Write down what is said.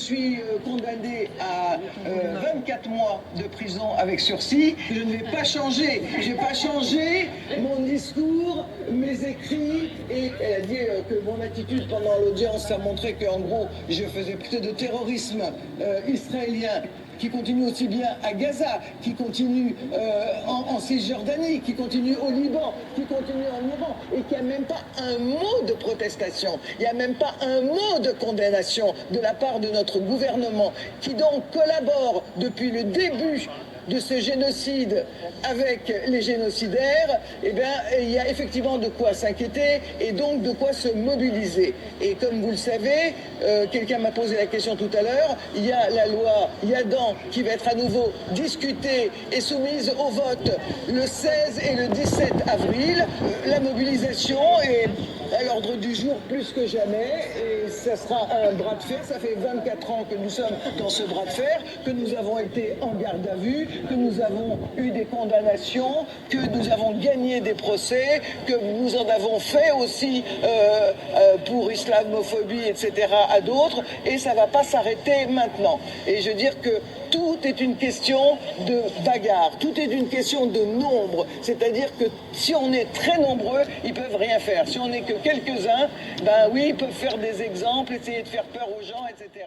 suis condamné à 24 mois de prison avec sursis. Je ne vais pas changer. Je n'ai pas changé mon discours, mes écrits. Et elle a dit que mon attitude pendant l'audience, ça montrait qu'en gros, je faisais plutôt de terrorisme israélien, qui continue aussi bien à Gaza, qui continue en Cisjordanie, qui continue au Liban, qui continue en Iran, et qui n'a même pas un mot de protestation, il n'y a même pas un mot de condamnation de la part de notre gouvernement, qui donc collabore depuis le début de ce génocide avec les génocidaires. Eh bien, il y a effectivement de quoi s'inquiéter et donc de quoi se mobiliser. Et comme vous le savez, quelqu'un m'a posé la question tout à l'heure, il y a la loi Yadan qui va être à nouveau discutée et soumise au vote le 16 et le 17 avril. La mobilisation est à l'ordre du jour plus que jamais et ça sera un bras de fer. Ça fait 24 ans que nous sommes dans ce bras de fer, que nous avons été en garde à vue, que nous avons eu des condamnations, que nous avons gagné des procès, que nous en avons fait aussi pour islamophobie, etc. à d'autres, et ça ne va pas s'arrêter maintenant. Et je veux dire que tout est une question de bagarre, tout est une question de nombre, c'est-à-dire que si on est très nombreux, ils peuvent rien faire. Si on n'est que quelques-uns, ben oui, ils peuvent faire des exemples, essayer de faire peur aux gens, etc.